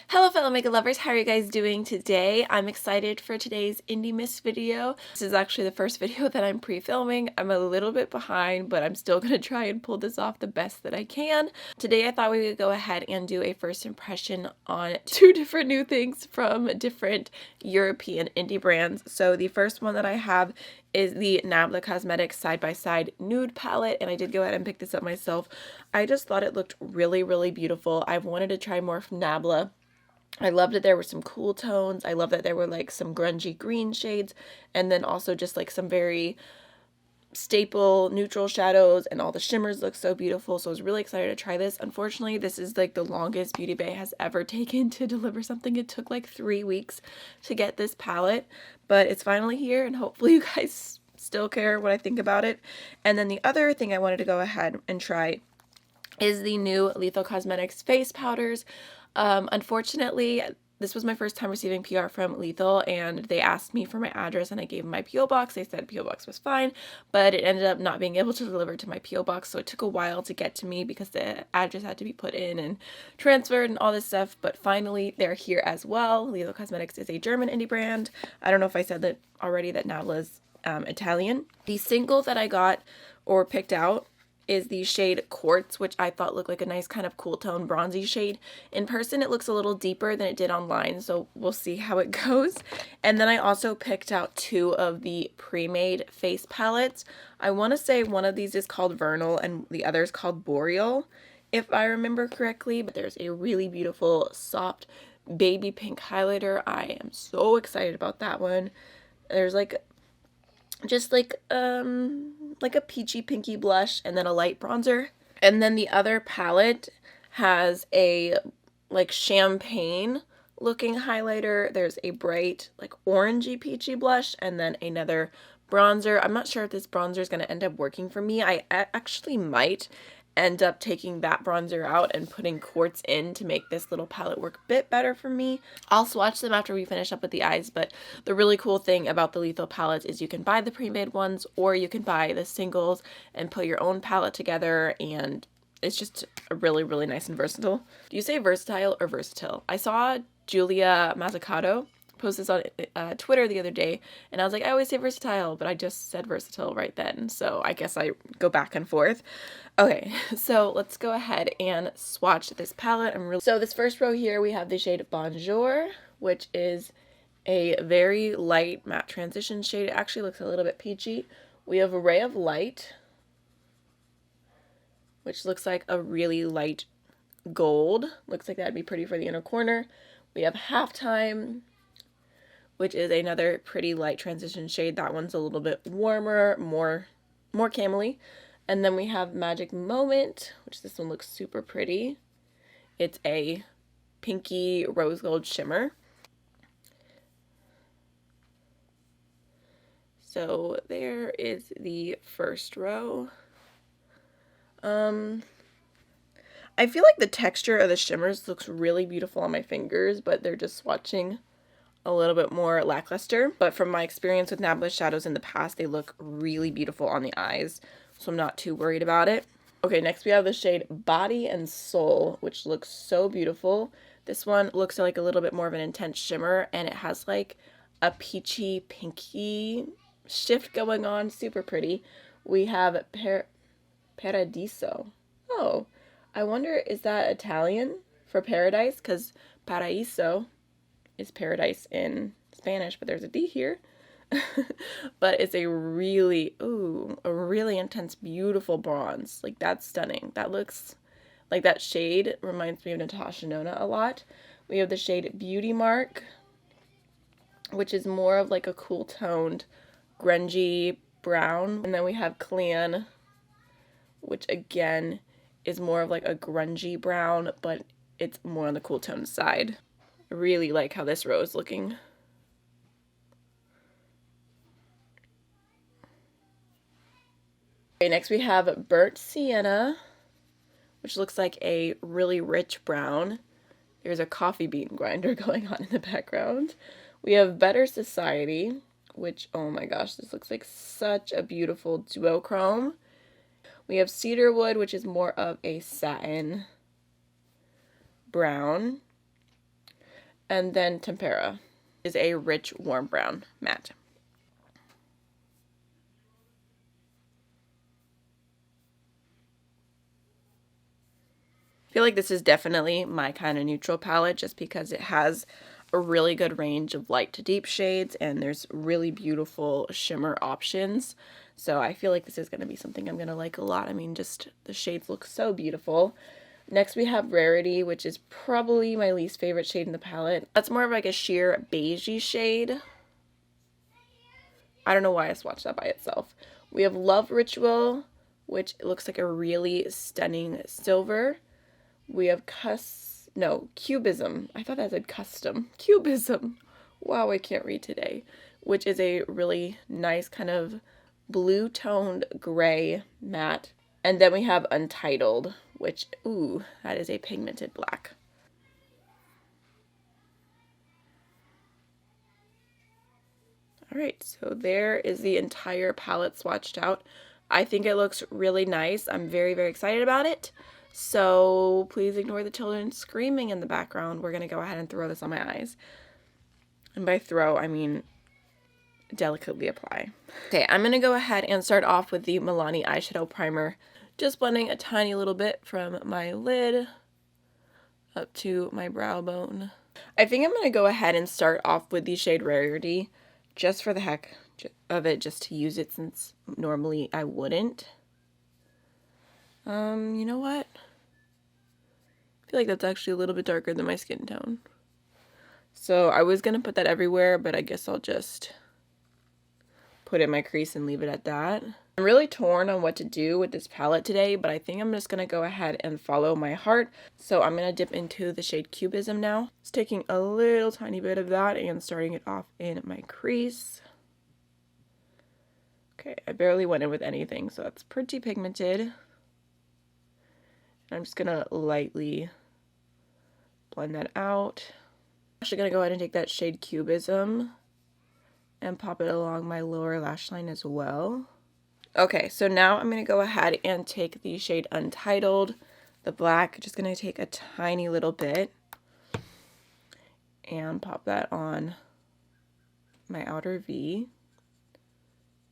Hello fellow makeup lovers, how are you guys doing today? I'm excited for today's Indie Miss video. This is actually the first video that I'm pre-filming. I'm a little bit behind, but I'm still going to try and pull this off the best that I can. Today I thought we would go ahead and do a first impression on two different new things from different European indie brands. So the first one that I have is the Nabla Cosmetics Side by Side Nude palette, and I did go ahead and pick this up myself. I just thought it looked really beautiful. I've wanted to try more from Nabla. I loved that there were some cool tones. I love that there were like some grungy green shades, and then also just like some very staple neutral shadows, and all the shimmers look so beautiful. So I was really excited to try this. Unfortunately, this is like the longest Beauty Bay has ever taken to deliver something. It took like 3 weeks to get this palette, but it's finally here, and hopefully you guys still care what I think about it. And then the other thing I wanted to go ahead and try is the new Lethal Cosmetics face powders. Unfortunately, this was my first time receiving PR from Lethal, and they asked me for my address, and I gave them my P.O. box. They said P.O. box was fine, but it ended up not being able to deliver to my P.O. box, so it took a while to get to me because the address had to be put in and transferred and all this stuff. But finally, they're here as well. Lethal Cosmetics is a German indie brand. I don't know if I said that already, that Nabla's Italian. The single that I got or picked out is the shade Quartz, which I thought looked like a nice kind of cool tone bronzy shade. In person it looks a little deeper than it did online, so we'll see how it goes. And then I also picked out two of the pre-made face palettes. I want to say one of these is called Vernal and the other is called Boreal, if I remember correctly. But there's a really beautiful soft baby pink highlighter. I am so excited about that one. There's like just like a peachy pinky blush, and then a light bronzer. And then the other palette has a like champagne looking highlighter. There's a bright like orangey peachy blush, and then another bronzer. I'm not sure if this bronzer is going to end up working for me. I actually might end up taking that bronzer out and putting Quartz in to make this little palette work a bit better for me. I'll swatch them after we finish up with the eyes, but the really cool thing about the Lethal palettes is you can buy the pre-made ones, or you can buy the singles and put your own palette together, and it's just a really nice and versatile. Do you say versatile or versatile? I saw Julia Mazzucato post this on Twitter the other day, and I was like, I always say versatile, but I just said versatile right then, so I guess I go back and forth. Okay, so let's go ahead and swatch this palette. So this first row here, we have the shade Bonjour, which is a very light matte transition shade. It actually looks a little bit peachy. We have a Ray of Light, which looks like a really light gold. Looks like that'd be pretty for the inner corner. We have Halftime, which is another pretty light transition shade. That one's a little bit warmer, more camely. And then we have Magic Moment, which this one looks super pretty. It's a pinky rose gold shimmer. So there is the first row. I feel like the texture of the shimmers looks really beautiful on my fingers, but they're just swatching a little bit more lackluster. But from my experience with Nabla shadows in the past, they look really beautiful on the eyes, so I'm not too worried about it. Okay, next we have the shade Body and Soul, which looks so beautiful. This one looks like a little bit more of an intense shimmer, and it has like a peachy pinky shift going on. Super pretty. We have Paradiso. Oh, I wonder, is that Italian for paradise? Because Paraíso is paradise in Spanish, but there's a D here. But it's a really intense, beautiful bronze. Like, that's stunning. That looks like, that shade reminds me of Natasha Nona a lot. We have the shade Beauty Mark, which is more of like a cool toned grungy brown. And then we have Clan, which again is more of like a grungy brown, but it's more on the cool tone side. I really like how this row is looking. Okay, next we have Burnt Sienna, which looks like a really rich brown. There's a coffee bean grinder going on in the background. We have Better Society, which, oh my gosh, this looks like such a beautiful duochrome. We have Cedarwood, which is more of a satin brown. And then Tempera is a rich warm brown matte. I feel like this is definitely my kind of neutral palette just because it has a really good range of light to deep shades and there's really beautiful shimmer options. So I feel like this is going to be something I'm going to like a lot. I mean, just the shades look so beautiful. Next we have Rarity, which is probably my least favorite shade in the palette. That's more of like a sheer beigey shade. I don't know why I swatched that by itself. We have Love Ritual, which looks like a really stunning silver. We have Cubism. I thought that said custom. Cubism. Wow, I can't read today. Which is a really nice kind of blue toned gray matte. And then we have Untitled, which, ooh, that is a pigmented black. Alright, so there is the entire palette swatched out. I think it looks really nice. I'm very, very excited about it. So please ignore the children screaming in the background. We're going to go ahead and throw this on my eyes. And by throw, I mean delicately apply. Okay, I'm going to go ahead and start off with the Milani eyeshadow primer. Just blending a tiny little bit from my lid up to my brow bone. I think I'm going to go ahead and start off with the shade Rarity, just for the heck of it, just to use it since normally I wouldn't. You know what? I feel like that's actually a little bit darker than my skin tone. So I was going to put that everywhere, but I guess I'll just put it in my crease and leave it at that. I'm really torn on what to do with this palette today, but I think I'm just going to go ahead and follow my heart. So I'm going to dip into the shade Cubism now. Just taking a little tiny bit of that and starting it off in my crease. Okay, I barely went in with anything, so that's pretty pigmented. I'm just going to lightly blend that out. I'm actually going to go ahead and take that shade Cubism and pop it along my lower lash line as well. Okay, so now I'm going to go ahead and take the shade Untitled, the black, just going to take a tiny little bit and pop that on my outer V.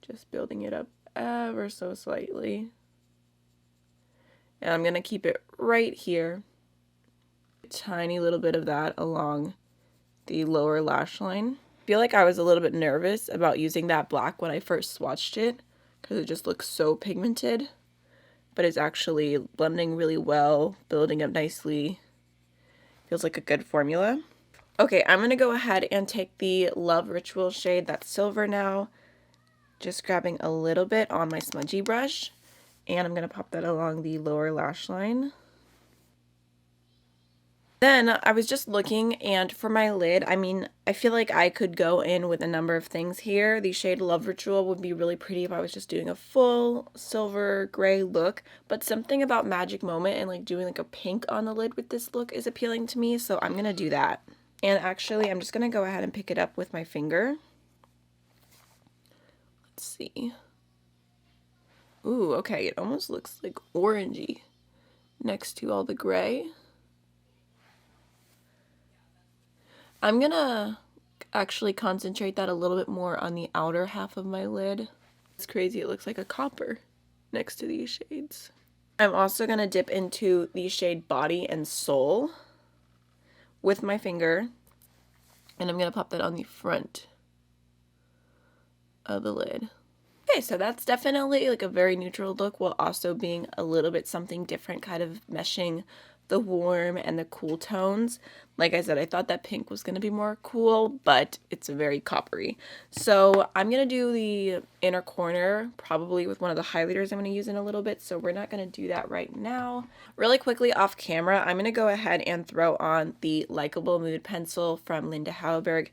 Just building it up ever so slightly. And I'm going to keep it right here. A tiny little bit of that along the lower lash line. I feel like I was a little bit nervous about using that black when I first swatched it because it just looks so pigmented. But it's actually blending really well, building up nicely. Feels like a good formula. Okay, I'm going to go ahead and take the Love Ritual shade, that's silver now. Just grabbing a little bit on my smudgy brush. And I'm going to pop that along the lower lash line. Then I was just looking, and for my lid, I mean, I feel like I could go in with a number of things here. The shade Love Ritual would be really pretty if I was just doing a full silver gray look, but something about Magic Moment and like doing like a pink on the lid with this look is appealing to me, so I'm going to do that. And actually, I'm just going to go ahead and pick it up with my finger. Let's see. Ooh, okay, it almost looks like orangey next to all the gray. I'm gonna actually concentrate that a little bit more on the outer half of my lid. It's crazy, it looks like a copper next to these shades. I'm also gonna dip into the shade Body and Soul with my finger, and I'm gonna pop that on the front of the lid. Okay, so that's definitely like a very neutral look while also being a little bit something different, kind of meshing the warm and the cool tones. Like I said, I thought that pink was going to be more cool, but it's very coppery. So I'm going to do the inner corner probably with one of the highlighters I'm going to use in a little bit, so we're not going to do that right now. Really quickly off camera, I'm going to go ahead and throw on the Likeable Mood Pencil from Linda Hauberg.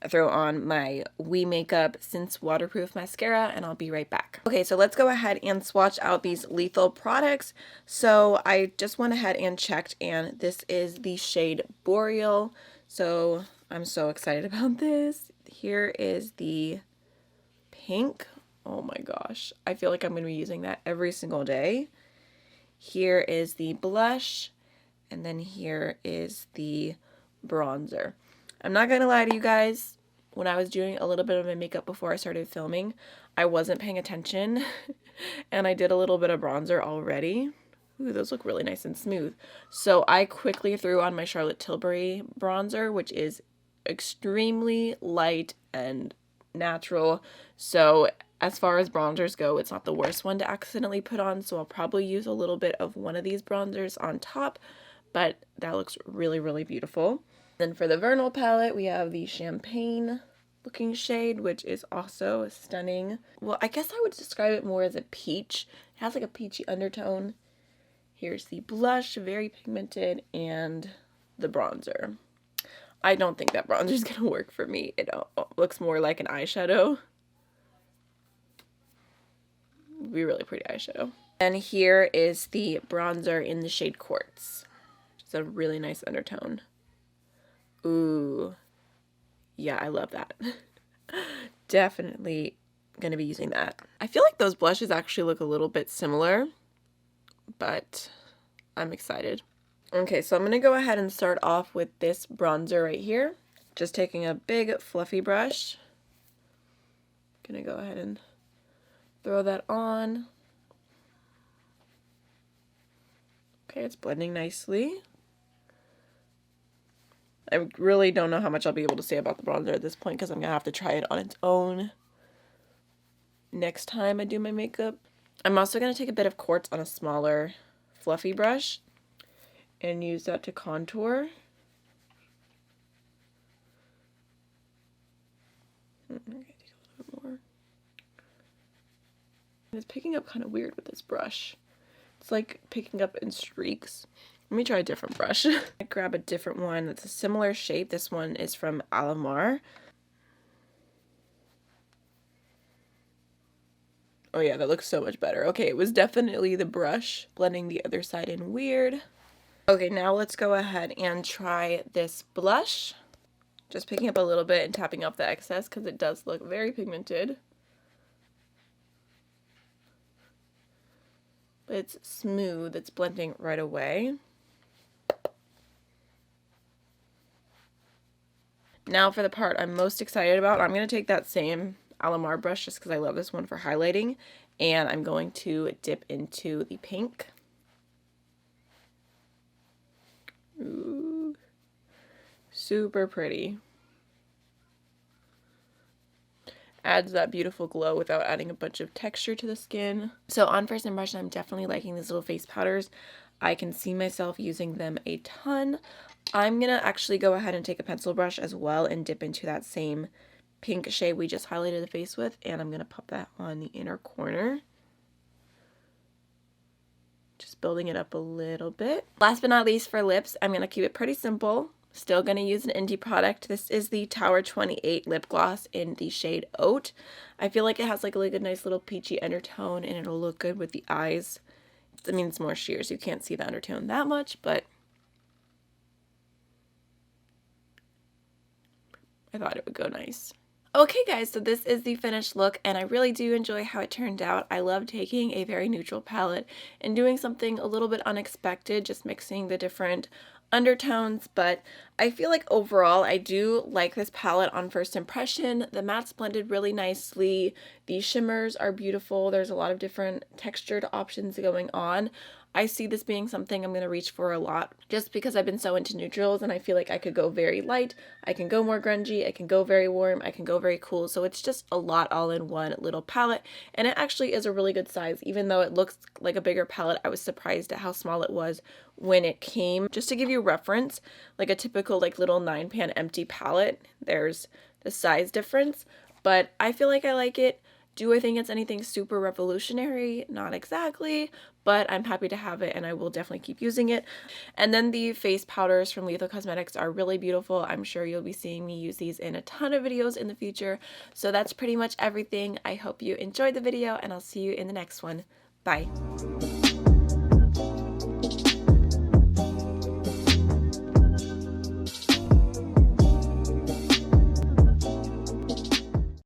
Throw on my We Makeup Since Waterproof Mascara, and I'll be right back. Okay, so let's go ahead and swatch out these lethal products. So I just went ahead and checked, and this is the shade Boreal. So I'm so excited about this. Here is the pink. Oh my gosh, I feel like I'm going to be using that every single day. Here is the blush, and then here is the bronzer. I'm not gonna lie to you guys, when I was doing a little bit of my makeup before I started filming, I wasn't paying attention and I did a little bit of bronzer already. Ooh, those look really nice and smooth. So I quickly threw on my Charlotte Tilbury bronzer, which is extremely light and natural. So as far as bronzers go, it's not the worst one to accidentally put on. So I'll probably use a little bit of one of these bronzers on top, but that looks really, really beautiful. Then for the Vernal Palette, we have the Champagne looking shade, which is also stunning. Well, I guess I would describe it more as a peach. It has like a peachy undertone. Here's the blush, very pigmented, and the bronzer. I don't think that bronzer is gonna work for me. It looks more like an eyeshadow. It'd be really pretty eyeshadow. And here is the bronzer in the shade Quartz. It's a really nice undertone. Ooh, yeah, I love that. Definitely gonna be using that. I feel like those blushes actually look a little bit similar, but I'm excited. Okay, so I'm gonna go ahead and start off with this bronzer right here. Just taking a big fluffy brush. Gonna go ahead and throw that on. Okay, it's blending nicely. I really don't know how much I'll be able to say about the bronzer at this point because I'm going to have to try it on its own next time I do my makeup. I'm also going to take a bit of Quartz on a smaller fluffy brush and use that to contour. I'm going to take a little bit more. It's picking up kind of weird with this brush. It's like picking up in streaks. Let me try a different brush. I grab a different one that's a similar shape. This one is from Alamar. Oh yeah, that looks so much better. Okay, it was definitely the brush blending the other side in weird. Okay, now let's go ahead and try this blush. Just picking up a little bit and tapping off the excess because it does look very pigmented. But it's smooth, it's blending right away. Now for the part I'm most excited about, I'm going to take that same Alamar brush just because I love this one for highlighting, and I'm going to dip into the pink. Ooh, super pretty. Adds that beautiful glow without adding a bunch of texture to the skin. So on first impression, I'm definitely liking these little face powders. I can see myself using them a ton. I'm gonna actually go ahead and take a pencil brush as well and dip into that same pink shade we just highlighted the face with, and I'm gonna pop that on the inner corner. Just building it up a little bit. Last but not least, for lips, I'm gonna keep it pretty simple. Still gonna use an indie product. This is the Tower 28 lip gloss in the shade Oat. I feel like it has like a really nice little peachy undertone, and it'll look good with the eyes. I mean, it's more sheer, so you can't see the undertone that much, but I thought it would go nice. Okay guys, so this is the finished look, and I really do enjoy how it turned out. I love taking a very neutral palette and doing something a little bit unexpected, just mixing the different undertones, but I feel like overall I do like this palette on first impression. The mattes blended really nicely. The shimmers are beautiful. There's a lot of different textured options going on. I see this being something I'm going to reach for a lot just because I've been so into neutrals, and I feel like I could go very light, I can go more grungy, I can go very warm, I can go very cool. So it's just a lot all in one little palette, and it actually is a really good size. Even though it looks like a bigger palette, I was surprised at how small it was when it came. Just to give you reference, like a typical like little 9-pan empty palette, there's the size difference, but I feel like I like it. Do I think it's anything super revolutionary? Not exactly, but I'm happy to have it, and I will definitely keep using it. And then the face powders from Lethal Cosmetics are really beautiful. I'm sure you'll be seeing me use these in a ton of videos in the future. So that's pretty much everything. I hope you enjoyed the video, and I'll see you in the next one. Bye.